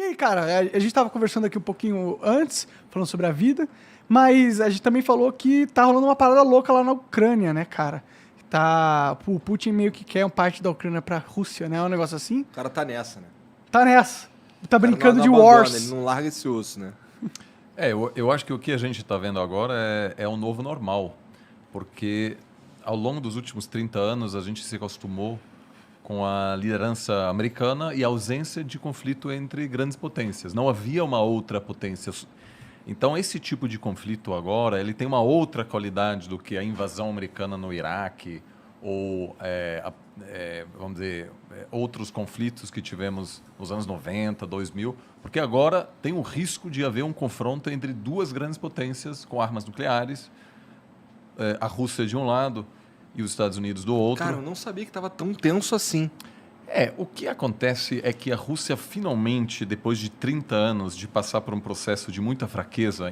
aí, cara, a gente tava conversando aqui um pouquinho antes, falando sobre a vida, mas a gente também falou que tá rolando uma parada louca lá na Ucrânia, né, cara? O Putin meio que quer uma parte da Ucrânia pra Rússia, né? É um negócio assim. O cara tá nessa, né? Tá nessa. Tá O cara brincando não de abandona, wars. ele não larga esse osso, né? Eu acho que o que a gente está vendo agora é o novo normal, porque ao longo dos últimos 30 anos a gente se acostumou com a liderança americana e a ausência de conflito entre grandes potências. Não havia uma outra potência. Então esse tipo de conflito agora ele tem uma outra qualidade do que a invasão americana no Iraque ou vamos dizer outros conflitos que tivemos nos anos 90, 2000, porque agora tem o risco de haver um confronto entre duas grandes potências com armas nucleares, a Rússia de um lado e os Estados Unidos do outro. Cara, eu não sabia que estava tão tenso assim. O que acontece é que a Rússia finalmente, depois de 30 anos de passar por um processo de muita fraqueza,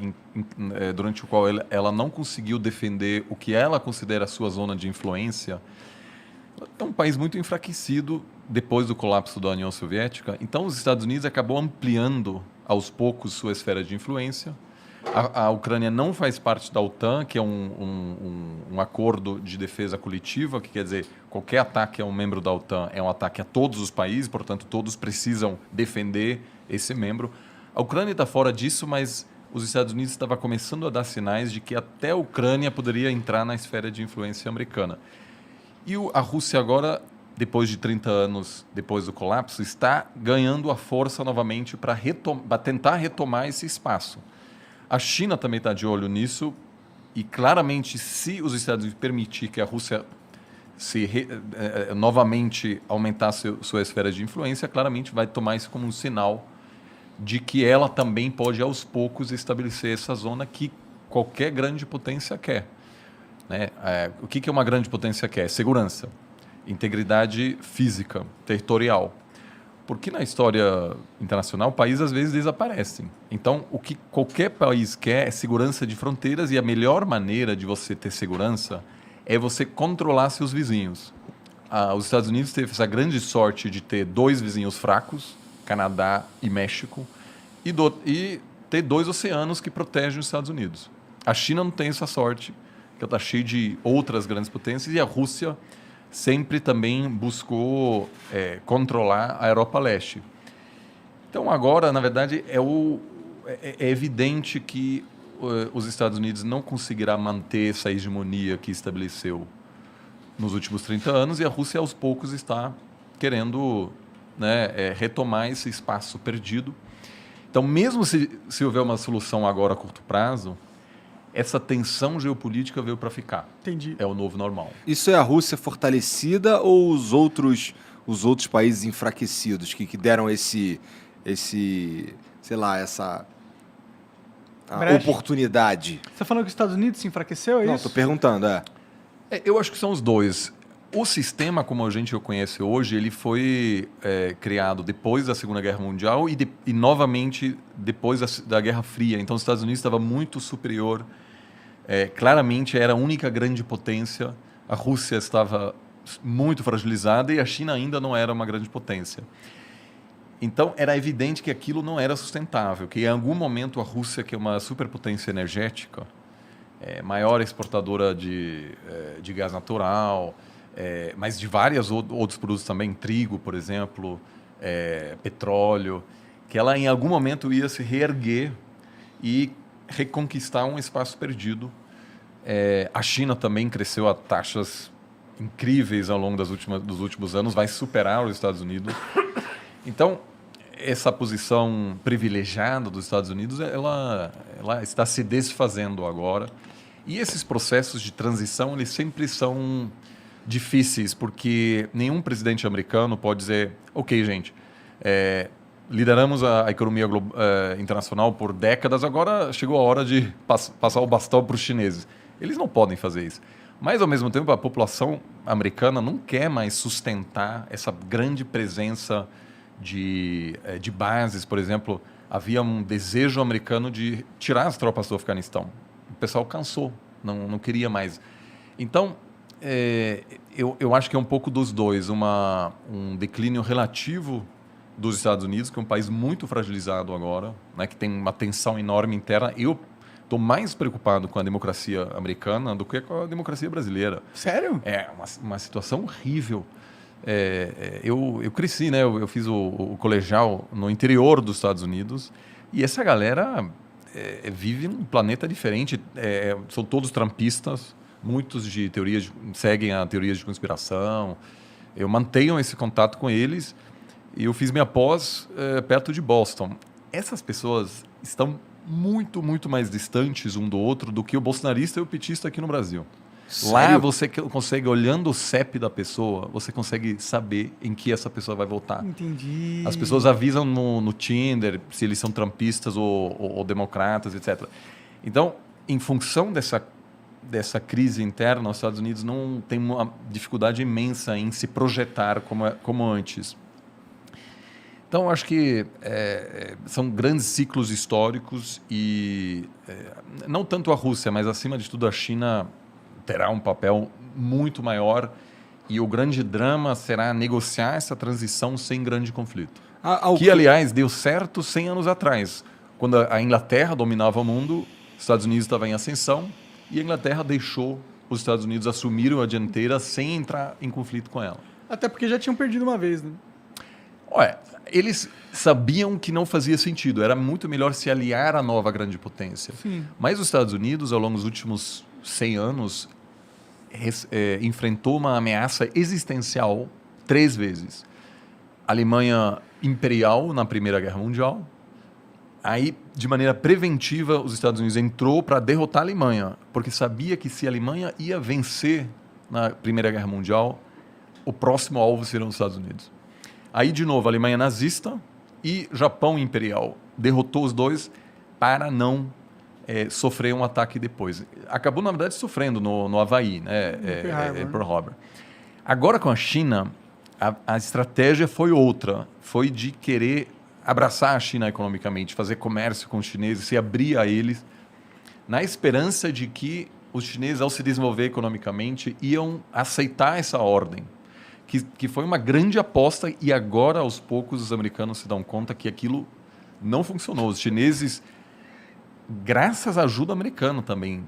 durante o qual ela não conseguiu defender o que ela considera a sua zona de influência, é um país muito enfraquecido depois do colapso da União Soviética. Então, os Estados Unidos acabou ampliando aos poucos sua esfera de influência. A Ucrânia não faz parte da OTAN, que é um acordo de defesa coletiva, que quer dizer, qualquer ataque a um membro da OTAN é um ataque a todos os países, portanto, todos precisam defender esse membro. A Ucrânia está fora disso, mas os Estados Unidos estavam começando a dar sinais de que até a Ucrânia poderia entrar na esfera de influência americana. E a Rússia agora, depois de 30 anos depois do colapso, está ganhando a força novamente para tentar retomar esse espaço. A China também está de olho nisso e, claramente, se os Estados Unidos permitir que a Rússia novamente aumentasse sua esfera de influência, claramente vai tomar isso como um sinal de que ela também pode, aos poucos, estabelecer essa zona que qualquer grande potência quer. Né? O que uma grande potência quer? Segurança, integridade física, territorial. Porque na história internacional, países às vezes desaparecem. Então, o que qualquer país quer é segurança de fronteiras e a melhor maneira de você ter segurança é você controlar seus vizinhos. Os Estados Unidos teve essa grande sorte de ter dois vizinhos fracos, Canadá e México, e ter dois oceanos que protegem os Estados Unidos. A China não tem essa sorte, que está cheia de outras grandes potências, e a Rússia sempre também buscou controlar a Europa Leste. Então, agora, na verdade, é evidente que os Estados Unidos não conseguirá manter essa hegemonia que estabeleceu nos últimos 30 anos, e a Rússia, aos poucos, está querendo retomar esse espaço perdido. Então, mesmo se houver uma solução agora a curto prazo, essa tensão geopolítica veio para ficar. Entendi. É o novo normal. Isso é a Rússia fortalecida ou os outros países enfraquecidos que deram esse sei lá, essa oportunidade? Você tá falando que os Estados Unidos se enfraqueceu, é Não, isso? tô perguntando, Eu acho que são os dois. O sistema, como a gente o conhece hoje, ele foi criado depois da Segunda Guerra Mundial e novamente depois da Guerra Fria. Então, os Estados Unidos estava muito superior. Claramente, era a única grande potência. A Rússia estava muito fragilizada e a China ainda não era uma grande potência. Então, era evidente que aquilo não era sustentável, que em algum momento a Rússia, que é uma superpotência energética, maior exportadora de gás natural, mas de vários outros produtos também, trigo, por exemplo, petróleo, que ela em algum momento ia se reerguer e reconquistar um espaço perdido. A China também cresceu a taxas incríveis ao longo dos últimos anos, vai superar os Estados Unidos. Então, essa posição privilegiada dos Estados Unidos, ela está se desfazendo agora. E esses processos de transição, eles sempre são difíceis, porque nenhum presidente americano pode dizer, ok, gente, lideramos a economia internacional por décadas, agora chegou a hora de passar o bastão para os chineses. Eles não podem fazer isso. Mas, ao mesmo tempo, a população americana não quer mais sustentar essa grande presença de bases. Por exemplo, havia um desejo americano de tirar as tropas do Afeganistão. O pessoal cansou, não queria mais. Então, eu acho que é um pouco dos dois, um declínio relativo dos Estados Unidos, que é um país muito fragilizado agora, né, que tem uma tensão enorme interna. Eu estou mais preocupado com a democracia americana do que com a democracia brasileira. Sério? É uma situação horrível. Eu cresci, né? Eu fiz o colegial no interior dos Estados Unidos e essa galera vive num planeta diferente. São todos trumpistas, muitos seguem a teorias de conspiração. Eu mantenho esse contato com eles e eu fiz minha pós perto de Boston. Essas pessoas estão muito, muito mais distantes um do outro do que o bolsonarista e o petista aqui no Brasil. Sério? Lá você consegue, olhando o CEP da pessoa, você consegue saber em que essa pessoa vai votar. Entendi. As pessoas avisam no Tinder se eles são trumpistas ou democratas, etc. Então, em função dessa crise interna, os Estados Unidos não tem uma dificuldade imensa em se projetar como antes. Então, acho que são grandes ciclos históricos e não tanto a Rússia, mas acima de tudo a China terá um papel muito maior e o grande drama será negociar essa transição sem grande conflito. Que, aliás, deu certo 100 anos atrás. Quando a Inglaterra dominava o mundo, os Estados Unidos estavam em ascensão e a Inglaterra deixou os Estados Unidos assumirem a dianteira sem entrar em conflito com ela. Até porque já tinham perdido uma vez, né? Olha, eles sabiam que não fazia sentido. Era muito melhor se aliar à nova grande potência. Sim. Mas os Estados Unidos, ao longo dos últimos 100 anos, enfrentou uma ameaça existencial 3 vezes. A Alemanha imperial na Primeira Guerra Mundial. Aí, de maneira preventiva, os Estados Unidos entrou para derrotar a Alemanha, porque sabia que se a Alemanha ia vencer na Primeira Guerra Mundial, o próximo alvo seriam os Estados Unidos. Aí, de novo, a Alemanha nazista e Japão imperial. Derrotou os dois para não sofrer um ataque depois. Acabou, na verdade, sofrendo no Havaí, né? Pearl Harbor. Agora, com a China, a estratégia foi outra. Foi de querer abraçar a China economicamente, fazer comércio com os chineses, se abrir a eles, na esperança de que os chineses, ao se desenvolver economicamente, iam aceitar essa ordem. Que foi uma grande aposta e agora, aos poucos, os americanos se dão conta que aquilo não funcionou. Os chineses, graças à ajuda americana também,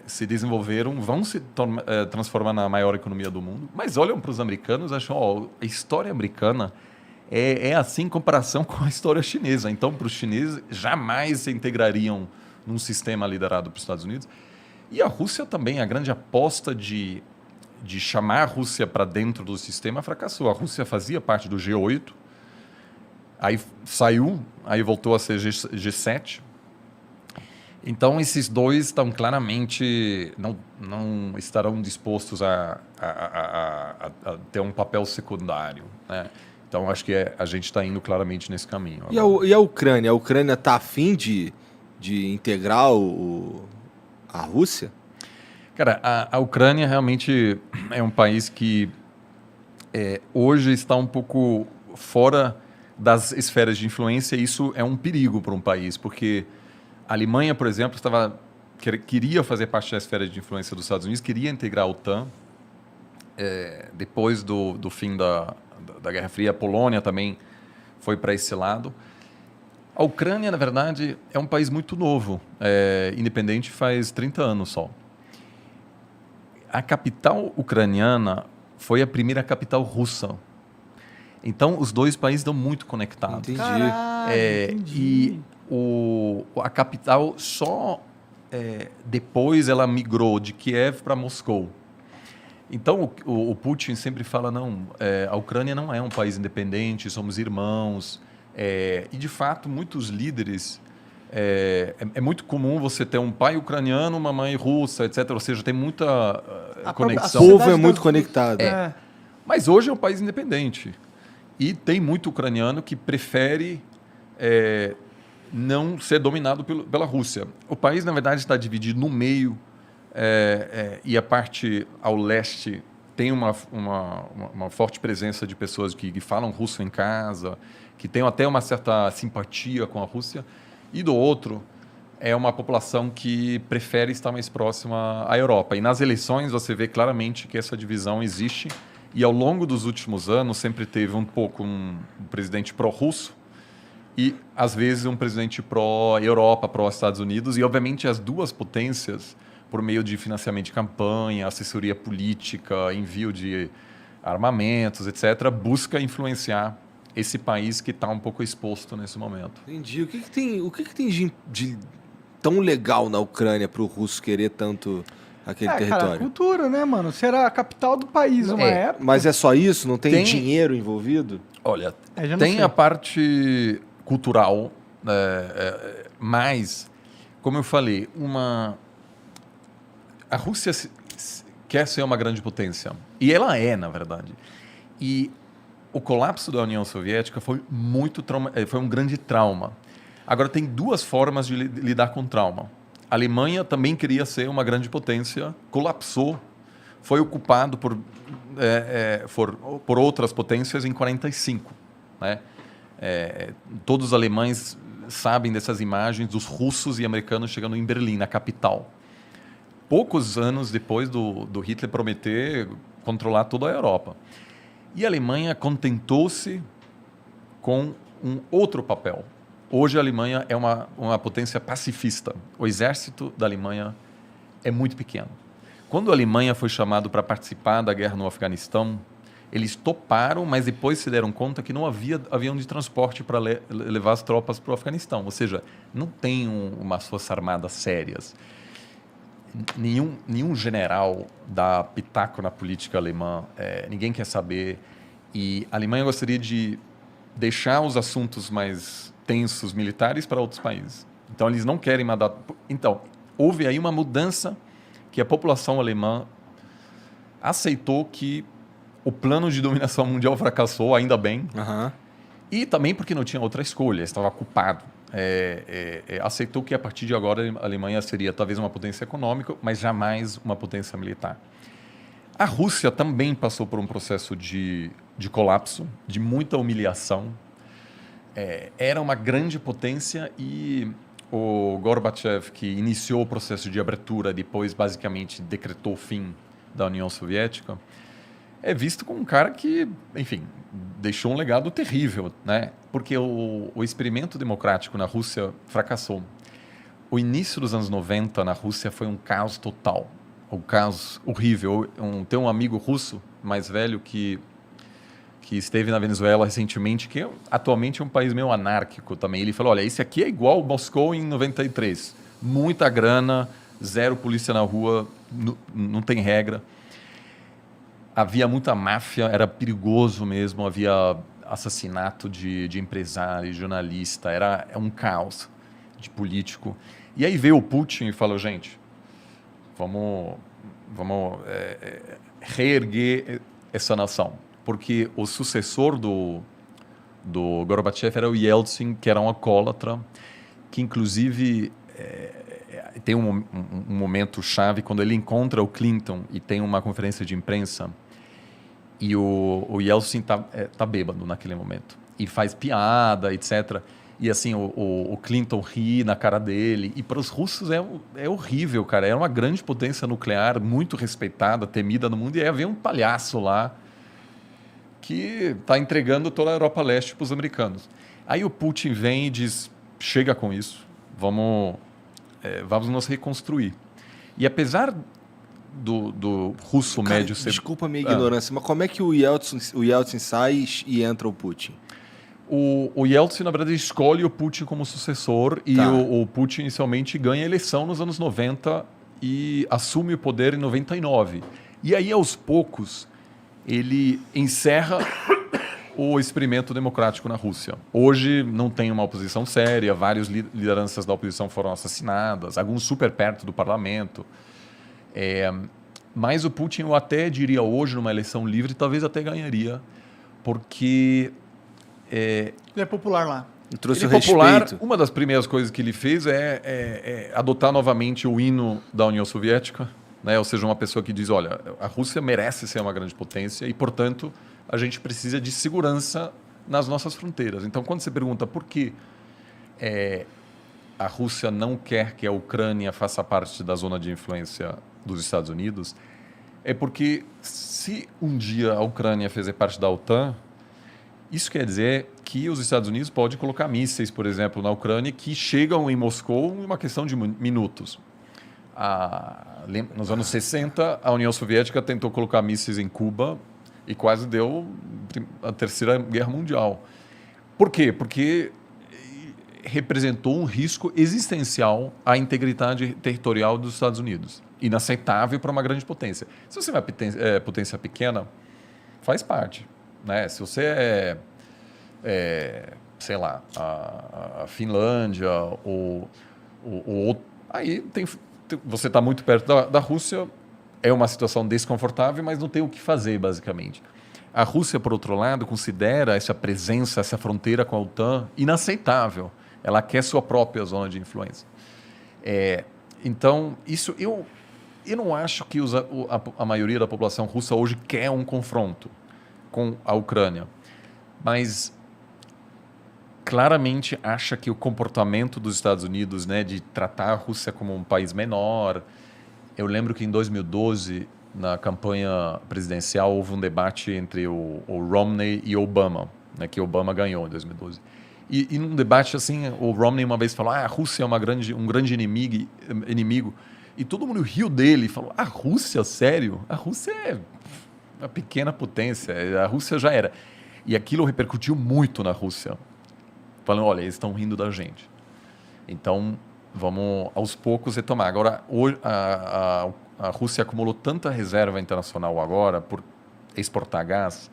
se desenvolveram, vão se transformar na maior economia do mundo, mas olham para os americanos e acham, a história americana é assim em comparação com a história chinesa. Então, para os chineses, jamais se integrariam num sistema liderado pelos Estados Unidos. E a Rússia também, a grande aposta de chamar a Rússia para dentro do sistema fracassou. A Rússia fazia parte do G8, aí saiu, aí voltou a ser G7. Então, esses dois estão claramente, não estarão dispostos a ter um papel secundário, né? Então, acho que a gente está indo claramente nesse caminho. E a Ucrânia? A Ucrânia está afim de integrar a Rússia? Cara, a Ucrânia realmente é um país que hoje está um pouco fora das esferas de influência, e isso é um perigo para um país, porque a Alemanha, por exemplo, queria fazer parte da esfera de influência dos Estados Unidos, queria integrar a OTAN. Depois do fim da Guerra Fria, a Polônia também foi para esse lado. A Ucrânia, na verdade, é um país muito novo, independente faz 30 anos só. A capital ucraniana foi a primeira capital russa. Então, os dois países estão muito conectados. Entendi. Caralho, entendi. E a capital só depois ela migrou de Kiev para Moscou. Então, o Putin sempre fala, a Ucrânia não é um país independente, somos irmãos. E, de fato, muitos líderes... É muito comum você ter um pai ucraniano, uma mãe russa, etc. Ou seja, tem muita conexão. O povo é muito conectado. Mas hoje é um país independente. E tem muito ucraniano que prefere não ser dominado pela Rússia. O país, na verdade, está dividido no meio, e a parte ao leste tem uma forte presença de pessoas que falam russo em casa, que têm até uma certa simpatia com a Rússia. E do outro, é uma população que prefere estar mais próxima à Europa. E nas eleições você vê claramente que essa divisão existe E ao longo dos últimos anos sempre teve um pouco um presidente pró-russo e às vezes um presidente pró-Europa, pró-Estados Unidos, e obviamente as duas potências, por meio de financiamento de campanha, assessoria política, envio de armamentos, etc., busca influenciar esse país que está um pouco exposto nesse momento. Entendi. O que tem de tão legal na Ucrânia para o russo querer tanto aquele Cara, território? cultura, né, mano? Será a capital do país uma época. Mas é só isso? Não tem Tem- dinheiro envolvido? Olha, Já não tem sei. a parte cultural, mas, como eu falei, a Rússia quer ser uma grande potência. E ela é, na verdade. E o colapso da União Soviética foi foi um grande trauma. Agora, tem duas formas de lidar com trauma. A Alemanha também queria ser uma grande potência, colapsou, foi ocupado por outras potências em 1945. Né? Todos os alemães sabem dessas imagens dos russos e americanos chegando em Berlim, na capital. Poucos anos depois do Hitler prometer controlar toda a Europa. E a Alemanha contentou-se com um outro papel. Hoje a Alemanha é uma potência pacifista. O exército da Alemanha é muito pequeno. Quando a Alemanha foi chamada para participar da guerra no Afeganistão, eles toparam, mas depois se deram conta que não havia avião de transporte para levar as tropas para o Afeganistão. Ou seja, não tem umas forças armadas sérias. Nenhum general dá pitaco na política alemã. Ninguém quer saber. E a Alemanha gostaria de deixar os assuntos mais tensos militares para outros países. Então, eles não querem mandar... Então, houve aí uma mudança que a população alemã aceitou que o plano de dominação mundial fracassou, ainda bem, Aham. e também porque não tinha outra escolha, estava ocupado. Aceitou que a partir de agora a Alemanha seria talvez uma potência econômica, mas jamais uma potência militar. A Rússia também passou por um processo de colapso, de muita humilhação. Era uma grande potência e o Gorbachev, que iniciou o processo de abertura, depois basicamente decretou o fim da União Soviética, é visto como um cara que, enfim, deixou um legado terrível, né? Porque o experimento democrático na Rússia fracassou. O início dos anos 90 na Rússia foi um caos total, um caos horrível. Tem um amigo russo mais velho que esteve na Venezuela recentemente, que atualmente é um país meio anárquico também. Ele falou, olha, esse aqui é igual Moscou em 93. Muita grana, zero polícia na rua, não tem regra. Havia muita máfia, era perigoso mesmo, havia assassinato de empresário, jornalista, era um caos de político. E aí veio o Putin e falou, gente, vamos reerguer essa nação. Porque o sucessor do Gorbachev era o Yeltsin, que era um alcoólatra, que inclusive tem um momento chave quando ele encontra o Clinton e tem uma conferência de imprensa e o Yeltsin tá bêbado naquele momento e faz piada, etc. E assim, o Clinton ri na cara dele. E para os russos é horrível, cara. Era uma grande potência nuclear, muito respeitada, temida no mundo, e aí havia um palhaço lá que está entregando toda a Europa Leste para os americanos. Aí o Putin vem e diz, chega com isso, vamos nos reconstruir. E apesar do russo Cara, médio ser... desculpa a minha ignorância, mas como é que o Yeltsin sai e entra o Putin? O Yeltsin, na verdade, escolhe o Putin como sucessor e Tá. o Putin inicialmente ganha a eleição nos anos 90 e assume o poder em 99. E aí, aos poucos, ele encerra o experimento democrático na Rússia. Hoje não tem uma oposição séria, várias lideranças da oposição foram assassinadas, alguns super perto do parlamento. Mas o Putin, eu até diria hoje, numa eleição livre, talvez até ganharia, porque... Ele é popular lá. Trouxe Ele o é popular. respeito. Uma das primeiras coisas que ele fez é adotar novamente o hino da União Soviética, né? Ou seja, uma pessoa que diz, olha, a Rússia merece ser uma grande potência e, portanto, a gente precisa de segurança nas nossas fronteiras. Então, quando você pergunta por que a Rússia não quer que a Ucrânia faça parte da zona de influência dos Estados Unidos, É porque se um dia a Ucrânia fizer parte da OTAN, isso quer dizer que os Estados Unidos podem colocar mísseis, por exemplo, na Ucrânia, que chegam em Moscou em uma questão de minutos. Nos anos 60, a União Soviética tentou colocar mísseis em Cuba e quase deu a Terceira Guerra Mundial. Por quê? Porque representou um risco existencial à integridade territorial dos Estados Unidos. Inaceitável para uma grande potência. Se você é uma potência pequena, faz parte. Né? Se você sei lá, a Finlândia ou aí você está muito perto da Rússia, é uma situação desconfortável, mas não tem o que fazer, basicamente. A Rússia, por outro lado, considera essa presença, essa fronteira com a OTAN inaceitável. Ela quer sua própria zona de influência. Então, isso eu não acho que a maioria da população russa hoje quer um confronto com a Ucrânia, mas claramente acha que o comportamento dos Estados Unidos, né, de tratar a Rússia como um país menor. Eu lembro que em 2012, na campanha presidencial, houve um debate entre o Romney e Obama, né, que Obama ganhou em 2012. E num debate assim, o Romney uma vez falou: a Rússia é um grande inimigo. E todo mundo riu dele e falou: a Rússia, sério? A Rússia é uma pequena potência, a Rússia já era. E aquilo repercutiu muito na Rússia. Falando: olha, eles estão rindo da gente. Então, vamos aos poucos retomar. Agora, hoje, a Rússia acumulou tanta reserva internacional agora por exportar gás,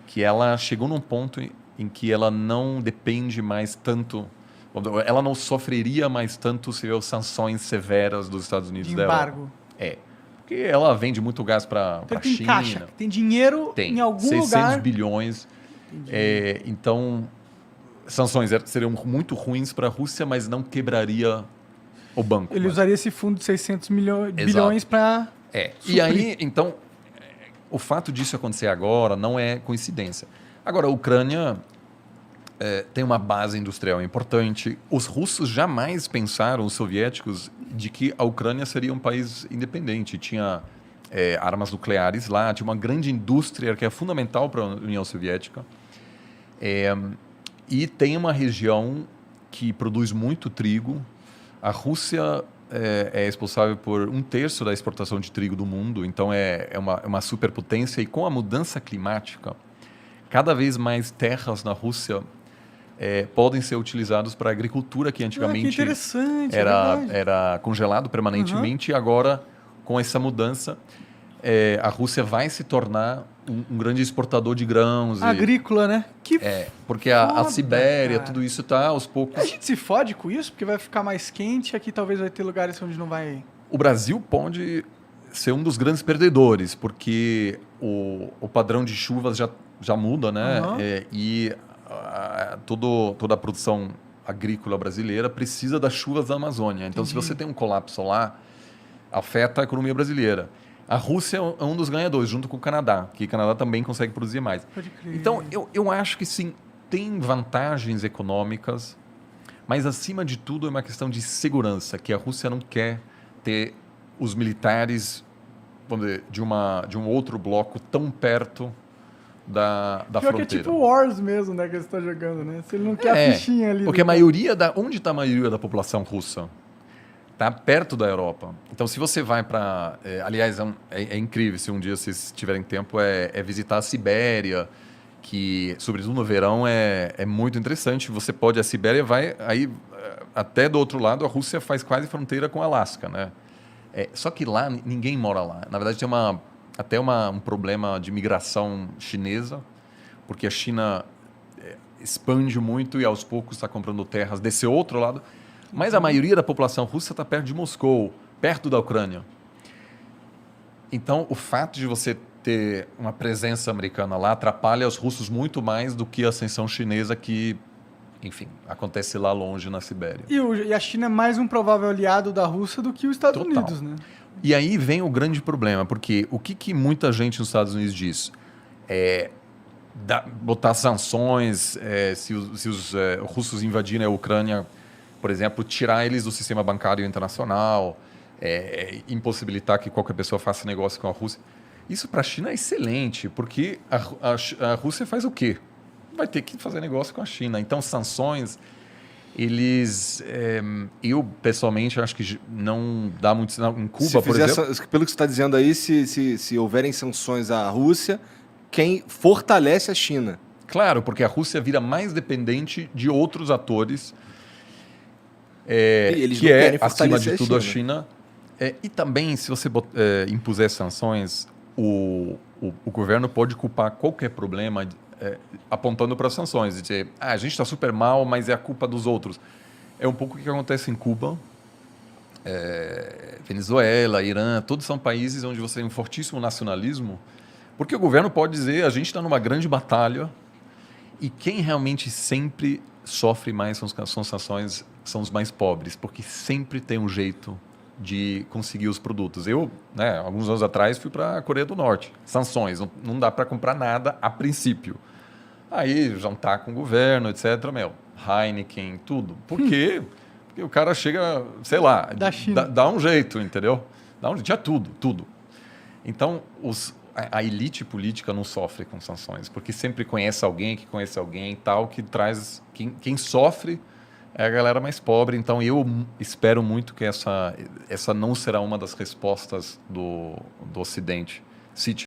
que ela chegou num ponto em que ela não depende mais tanto, ela não sofreria mais tanto se houver sanções severas dos Estados Unidos. De embargo. Porque ela vende muito gás para a China. Caixa, tem dinheiro em algum 600 lugar. bilhões. Então, sanções seriam muito ruins para a Rússia, mas não quebraria o banco. Ele usaria esse fundo de 600 bilhões para E aí, então, o fato disso acontecer agora não é coincidência. Agora, a Ucrânia tem uma base industrial importante. Os russos jamais pensaram, os soviéticos, de que a Ucrânia seria um país independente. Tinha armas nucleares lá, tinha uma grande indústria que é fundamental para a União Soviética. E tem uma região que produz muito trigo. A Rússia é responsável por 1/3 da exportação de trigo do mundo, então é uma superpotência. E com a mudança climática, cada vez mais terras na Rússia podem ser utilizadas para a agricultura, que antigamente que interessante, era congelado permanentemente. E agora, com essa mudança, a Rússia vai se tornar um grande exportador de grãos. Agrícola, né? Porque a Sibéria, cara. tudo isso está aos poucos. A gente se fode com isso, porque vai ficar mais quente. Aqui talvez vai ter lugares onde não vai... O Brasil pode ser um dos grandes perdedores, porque o padrão de chuvas já muda, né? E toda a produção agrícola brasileira precisa das chuvas da Amazônia. Então, se você tem um colapso lá, afeta a economia brasileira. A Rússia é um dos ganhadores, junto com o Canadá, que o Canadá também consegue produzir mais. Pode crer. Então, eu acho que sim, tem vantagens econômicas, mas, acima de tudo, é uma questão de segurança, que a Rússia não quer ter os militares, vamos dizer, de um outro bloco tão perto da fronteira. Que é tipo Wars mesmo, né, que você está jogando, né? Se ele não quer a fichinha ali. Porque onde está a maioria da população russa? Está perto da Europa. Então, se você vai para... aliás, é incrível, se um dia vocês tiverem tempo, visitar a Sibéria, que, sobretudo no verão, é muito interessante. Você pode... A Sibéria vai... Aí, até do outro lado, a Rússia faz quase fronteira com o Alasca, né? Só que lá, ninguém mora lá. Na verdade, tem até um problema de migração chinesa, porque a China expande muito e, aos poucos, está comprando terras desse outro lado. Mas a maioria da população russa está perto de Moscou, perto da Ucrânia. Então, o fato de você ter uma presença americana lá atrapalha os russos muito mais do que a ascensão chinesa que, enfim, acontece lá longe na Sibéria. E a China é mais um provável aliado da Rússia do que os Estados Unidos, né? E aí vem o grande problema, porque o que muita gente nos Estados Unidos diz? Botar sanções, se os russos invadirem a Ucrânia, por exemplo, tirar eles do sistema bancário internacional, impossibilitar que qualquer pessoa faça negócio com a Rússia. Isso para a China é excelente, porque a Rússia faz o quê? Vai ter que fazer negócio com a China. Então, sanções, eu pessoalmente acho que não dá muito sinal. Em Cuba, por exemplo. Pelo que você está dizendo aí, se houverem sanções à Rússia, quem fortalece a China. Claro, porque a Rússia vira mais dependente de outros atores, Eles que não é, querem acima fortalecer de tudo, a China. E também, se você impuser sanções, o governo pode culpar qualquer problema apontando para as sanções. Dizer, a gente está super mal, mas é a culpa dos outros. É um pouco o que acontece em Cuba, Venezuela, Irã, todos são países onde você tem um fortíssimo nacionalismo, porque o governo pode dizer, a gente está numa grande batalha, e quem realmente sempre sofre mais com as sanções são os mais pobres, porque sempre tem um jeito de conseguir os produtos. Eu, alguns anos atrás, fui para a Coreia do Norte. Sanções, não dá para comprar nada a princípio. Aí, jantar com o governo, etc. Heineken, tudo. Por quê? Porque o cara chega, sei lá, Da China. dá um jeito, entendeu? Tinha tudo. Então, a elite política não sofre com sanções, porque sempre conhece alguém que conhece alguém tal, que traz... Quem sofre é a galera mais pobre. Então, eu espero muito que essa não será uma das respostas do Ocidente. Se